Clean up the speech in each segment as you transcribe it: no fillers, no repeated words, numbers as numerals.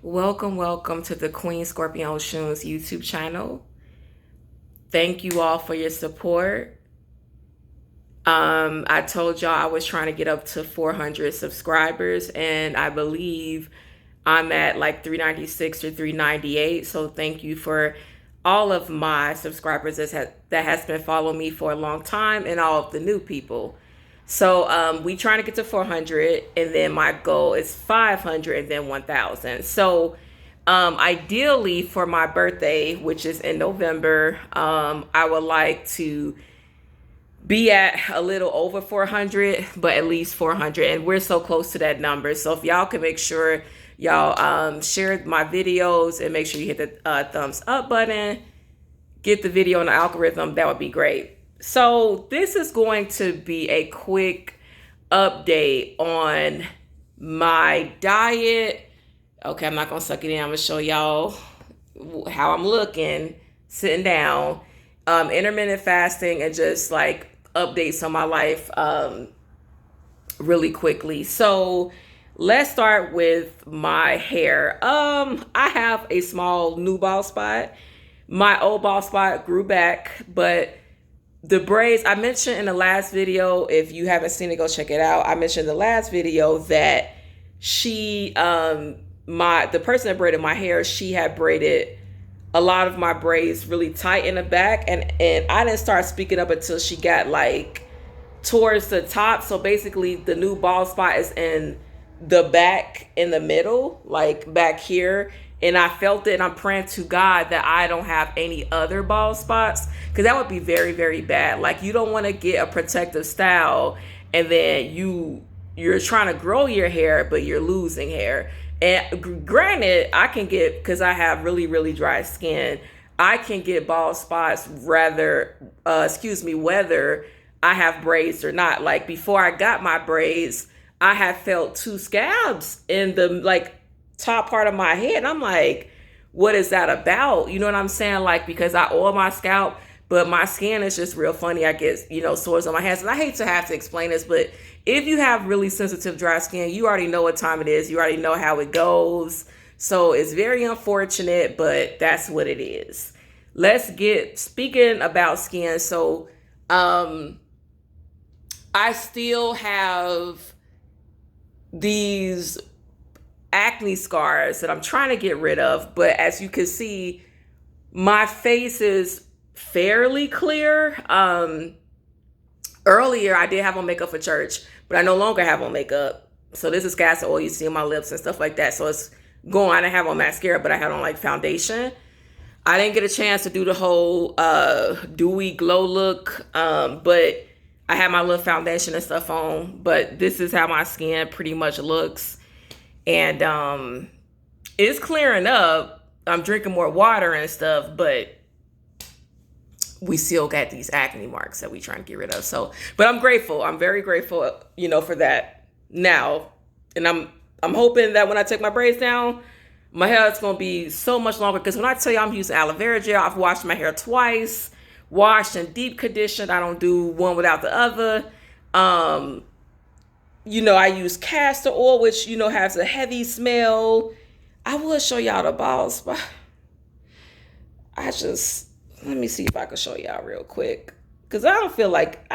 Welcome to the Queen Scorpion Shoes YouTube channel. Thank you all for your support. I told y'all I was trying to get up to 400 subscribers, and I believe I'm at like 396 or 398. So thank you for all of my subscribers that has been following me for a long time, and all of the new people. So we trying to get to 400, and then my goal is 500 and then 1,000. So ideally for my birthday, which is in November, I would like to be at a little over 400, but at least 400. And we're so close to that number. So if y'all can make sure y'all share my videos and make sure you hit the thumbs up button, get the video on the algorithm, that would be great. So this is going to be a quick update on my diet. Okay, I'm not going to suck it in. I'm going to show y'all how I'm looking, sitting down, intermittent fasting, and just like updates on my life really quickly. So let's start with my hair. I have a small new bald spot. My old bald spot grew back, but the braids, I mentioned in the last video, if you haven't seen it, go check it out. I mentioned in the last video that the person that braided my hair, she had braided a lot of my braids really tight in the back, and I didn't start speaking up until she got like towards the top. So basically the new bald spot is in the back, in the middle, like back here. And I felt it, and I'm praying to God that I don't have any other bald spots, because that would be very, very bad. Like, you don't want to get a protective style and then you're trying to grow your hair, but you're losing hair. And granted, I can get, because I have really, really dry skin, I can get bald spots whether I have braids or not. Like, before I got my braids, I had felt two scabs in the like top part of my head. And I'm like, what is that about? You know what I'm saying? Like, because I oil my scalp, but my skin is just real funny. I get, sores on my hands. And I hate to have to explain this, but if you have really sensitive dry skin, you already know what time it is. You already know how it goes. So it's very unfortunate, but that's what it is. Speaking about skin. So, I still have these acne scars that I'm trying to get rid of, but as you can see, my face is fairly clear. Earlier I did have on makeup for church, but I no longer have on makeup. So this is castor oil you see on my lips and stuff like that. So it's gone. I didn't have on mascara, but I had on like foundation. I didn't get a chance to do the whole dewy glow look, but I had my little foundation and stuff on. But this is how my skin pretty much looks. And it's clearing up. I'm drinking more water and stuff, but we still got these acne marks that we trying to get rid of. So, but I'm grateful. I'm very grateful, for that now. And I'm hoping that when I take my braids down, my hair is going to be so much longer. Because when I tell you I'm using aloe vera gel, I've washed my hair twice, washed and deep conditioned. I don't do one without the other. I use castor oil, which, has a heavy smell. I will show y'all the bald spot. Let me see if I can show y'all real quick. Cause I don't feel like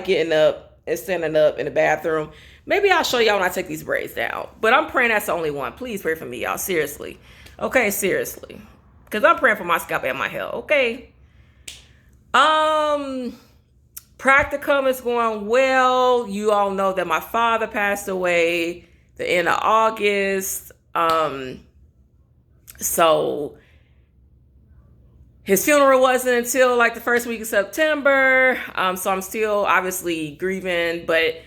getting up and standing up in the bathroom. Maybe I'll show y'all when I take these braids down. But I'm praying that's the only one. Please pray for me, y'all. Seriously. Okay, seriously. Cause I'm praying for my scalp and my hair. Okay. Practicum is going well. You all know that my father passed away the end of August. So his funeral wasn't until like the first week of September. So I'm still obviously grieving, but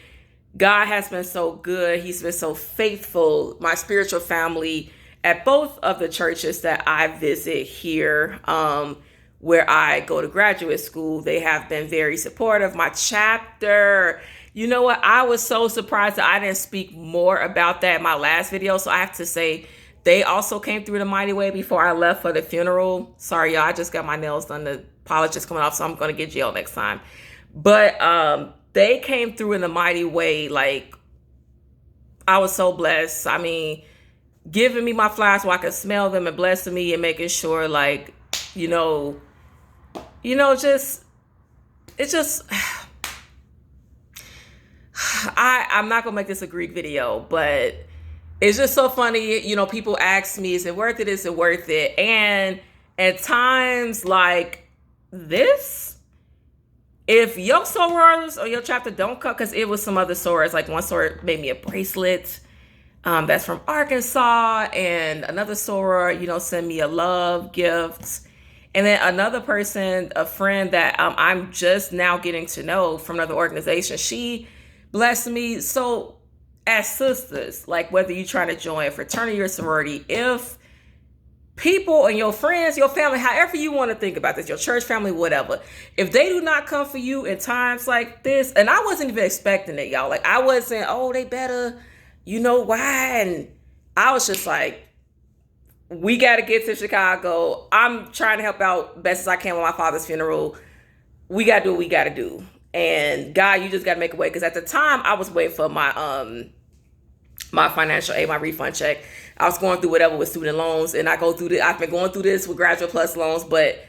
God has been so good. He's been so faithful. My spiritual family at both of the churches that I visit here, where I go to graduate school, they have been very supportive. My chapter, you know what? I was so surprised that I didn't speak more about that in my last video. So I have to say, they also came through the mighty way before I left for the funeral. Sorry, y'all. I just got my nails done. The polish is coming off, so I'm going to get gel next time. But they came through in the mighty way. Like, I was so blessed. I mean, giving me my flowers so I can smell them and blessing me and making sure, like, you know, just, it's just, I'm not gonna make this a Greek video, but it's just so funny. People ask me, is it worth it? Is it worth it? And at times like this, if your sorors or your chapter don't cut, because it was some other sorors, like one soror made me a bracelet that's from Arkansas, and another soror, send me a love gift. And then another person, a friend that I'm just now getting to know from another organization, she blessed me. So as sisters, like whether you're trying to join a fraternity or sorority, if people and your friends, your family, however you want to think about this, your church family, whatever, if they do not come for you in times like this, and I wasn't even expecting it, y'all. Like I wasn't, oh, they better, why? And I was just like, we got to get to Chicago. I'm trying to help out best as I can with my father's funeral. We got to do what we got to do. And God, you just got to make a way. Because at the time, I was waiting for my my financial aid, my refund check. I was going through whatever with student loans. And I've been going through this with Graduate Plus loans. But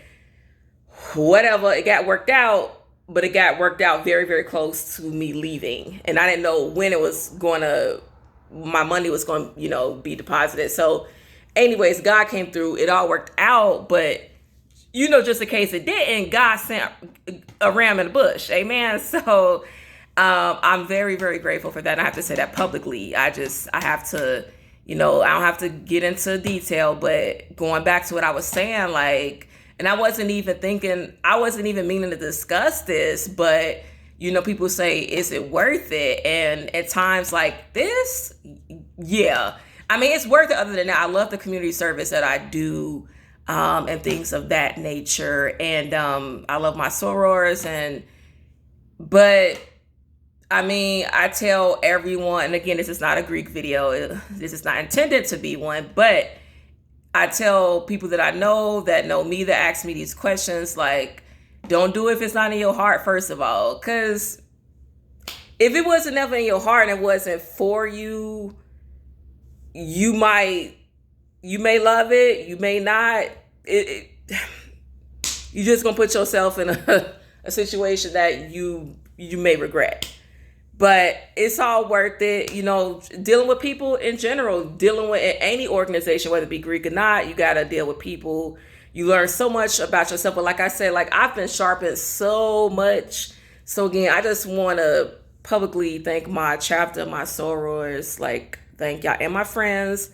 whatever, it got worked out. But it got worked out very, very close to me leaving. And I didn't know when my money was going to, be deposited. So anyways, God came through. It all worked out, but just in case it didn't, God sent a ram in the bush. Amen. So I'm very, very grateful for that. And I have to say that publicly. I have to, I don't have to get into detail, but going back to what I was saying, like, and I wasn't even meaning to discuss this, but people say, is it worth it? And at times like this, yeah. I mean, it's worth it. Other than that, I love the community service that I do, and things of that nature. And I love my sorors. But I mean, I tell everyone, and again, this is not a Greek video. This is not intended to be one, but I tell people that I know that know me, that ask me these questions, like, don't do it if it's not in your heart, first of all. Because if it wasn't ever in your heart and it wasn't for you, you may love it, you may not. You're just gonna put yourself in a situation that you may regret. But it's all worth it, dealing with people in general, dealing with any organization, whether it be Greek or not, you gotta deal with people. You learn so much about yourself. But like I said, like I've been sharpened so much. So again, I just wanna publicly thank my chapter, my sorors, like thank y'all and my friends,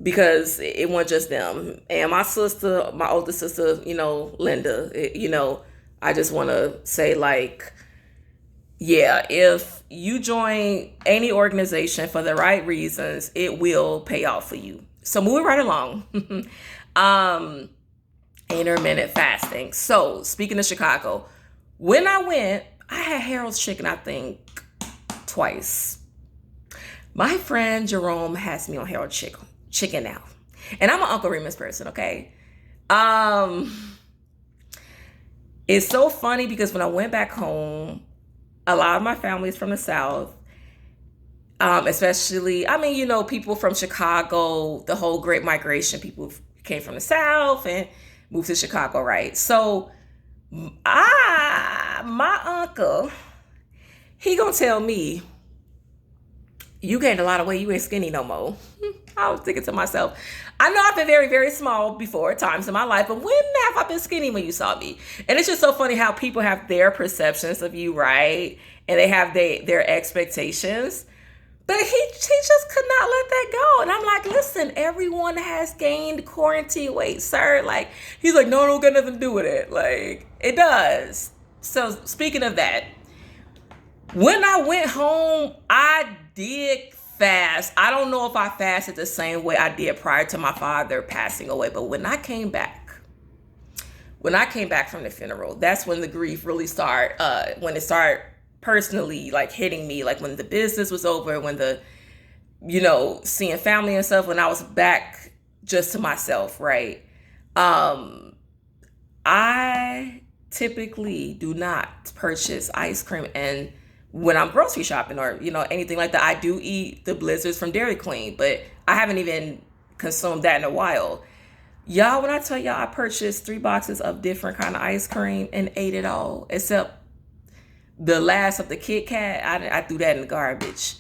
because it wasn't just them. And my sister, my older sister, Linda, I just want to say, like, yeah, if you join any organization for the right reasons, it will pay off for you. So moving right along, intermittent fasting. So speaking of Chicago, when I went, I had Harold's Chicken, I think, twice. My friend Jerome has me on Harold Chicken now. And I'm an Uncle Remus person, okay? It's so funny because when I went back home, a lot of my family is from the South. Especially, people from Chicago, the whole Great Migration, people came from the South and moved to Chicago, right? So my uncle, he gonna tell me, you gained a lot of weight, you ain't skinny no more. I was thinking to myself, I know I've been very, very small before at times in my life, but when have I been skinny when you saw me? And it's just so funny how people have their perceptions of you, right? And they have their expectations. But he just could not let that go. And I'm like, listen, everyone has gained quarantine weight, sir. Like, he's like, no, it don't got nothing to do with it. Like, it does. So speaking of that, when I went home, I did fast. I don't know if I fasted the same way I did prior to my father passing away, but when I came back from the funeral, that's when the grief really started, when it started personally like hitting me, like when the business was over, when the, seeing family and stuff, when I was back just to myself, right? I typically do not purchase ice cream, and when I'm grocery shopping or, anything like that, I do eat the blizzards from Dairy Queen, but I haven't even consumed that in a while. Y'all, when I tell y'all I purchased 3 boxes of different kind of ice cream and ate it all, except the last of the Kit Kat, I threw that in the garbage.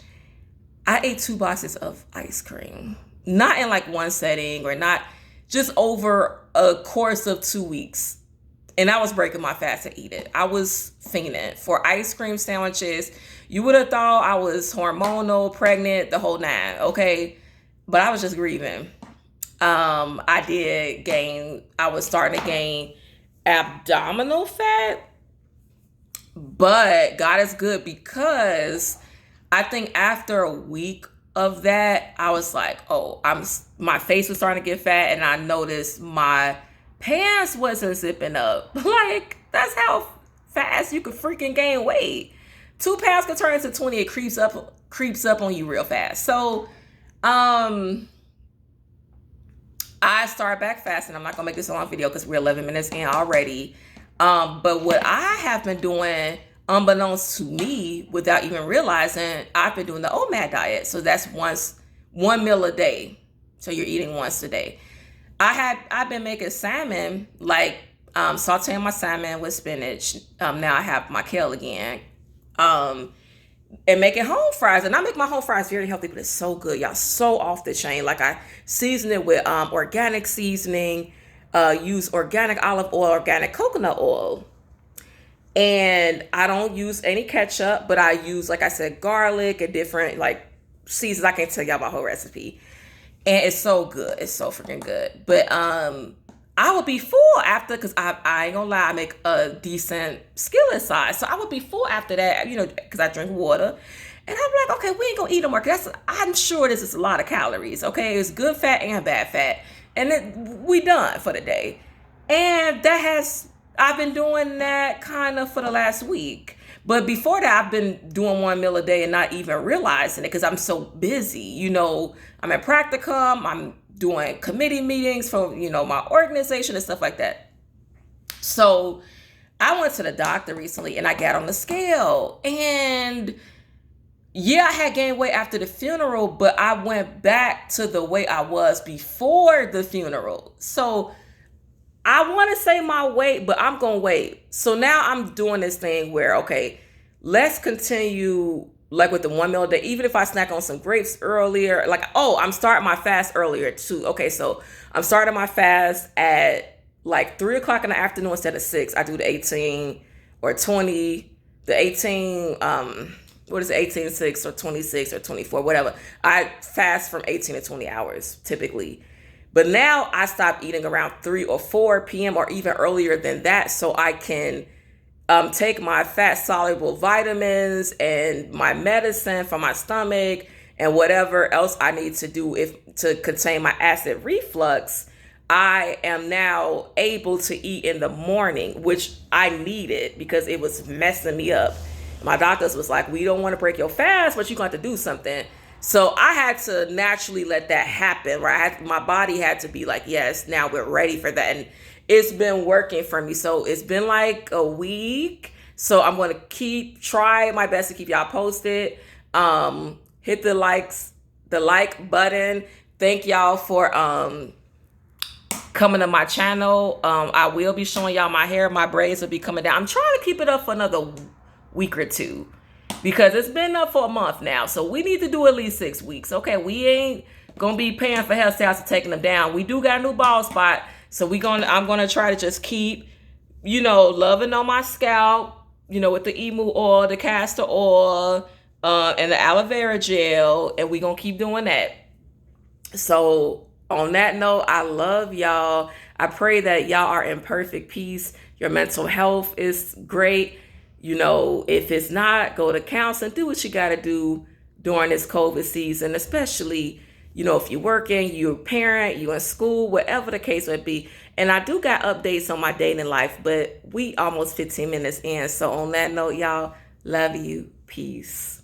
I ate 2 boxes of ice cream. Not in like one setting or not, just over a course of 2 weeks. And I was breaking my fast to eat it. I was fiending for ice cream sandwiches. You would have thought I was hormonal, pregnant, the whole nine, okay? But I was just grieving. I was starting to gain abdominal fat, but God is good because I think after a week of that, I was like, oh, my face was starting to get fat, and I noticed my pants wasn't zipping up. Like, that's how fast you could freaking gain weight. 2 pounds could turn into 20. It creeps up on you real fast. So, I started back fasting. I'm not gonna make this a long video because we're 11 minutes in already. But what I have been doing, unbeknownst to me, without even realizing, I've been doing the OMAD diet. So that's one meal a day. So you're eating once a day. I've been making salmon, like sauteing my salmon with spinach. Now I have my kale again. And making home fries. And I make my home fries very healthy, but it's so good, y'all. So off the chain. Like, I season it with organic seasoning, use organic olive oil, organic coconut oil. And I don't use any ketchup, but I use, like I said, garlic and different like seasons. I can't tell y'all my whole recipe. And it's so good. It's so freaking good. But I would be full after, because I ain't gonna lie, I make a decent skillet size. So I would be full after that, because I drink water. And I'm like, okay, we ain't gonna eat no more. I'm sure this is a lot of calories, okay? It's good fat and bad fat. And we done for the day. And I've been doing that kind of for the last week. But before that, I've been doing 1 meal a day and not even realizing it because I'm so busy. I'm at practicum, I'm doing committee meetings for, my organization and stuff like that. So I went to the doctor recently and I got on the scale. And yeah, I had gained weight after the funeral, but I went back to the way I was before the funeral. So I want to say my weight, but I'm going to wait. So now I'm doing this thing where, okay, let's continue like with the 1 meal a day, even if I snack on some grapes earlier, I'm starting my fast earlier too. Okay, so I'm starting my fast at like 3 o'clock in the afternoon instead of 6. I do the 18 or 20, the 18, what is it, 18, 6 or 26 or 24, whatever. I fast from 18 to 20 hours typically. But now I stop eating around 3 or 4 p.m. or even earlier than that so I can take my fat soluble vitamins and my medicine for my stomach and whatever else I need to do to contain my acid reflux. I am now able to eat in the morning, which I needed because it was messing me up. My doctors was like, we don't want to break your fast, but you're going to have to do something. So I had to naturally let that happen, right? My body had to be like, yes, now we're ready for that. And it's been working for me. So it's been like a week. So I'm going to try my best to keep y'all posted. Hit the like button. Thank y'all for coming to my channel. I will be showing y'all my hair. My braids will be coming down. I'm trying to keep it up for another week or two because it's been up for a month now. So we need to do at least 6 weeks. Okay, we ain't going to be paying for hairstyles and taking them down. We do got a new bald spot. So I'm going to try to just keep, loving on my scalp, with the emu oil, the castor oil, and the aloe vera gel. And we're going to keep doing that. So on that note, I love y'all. I pray that y'all are in perfect peace. Your mental health is great. If it's not, go to counseling, do what you got to do during this COVID season, especially if you're working, you're a parent, you're in school, whatever the case would be. And I do got updates on my dating life, but we almost 15 minutes in. So on that note, y'all, love you. Peace.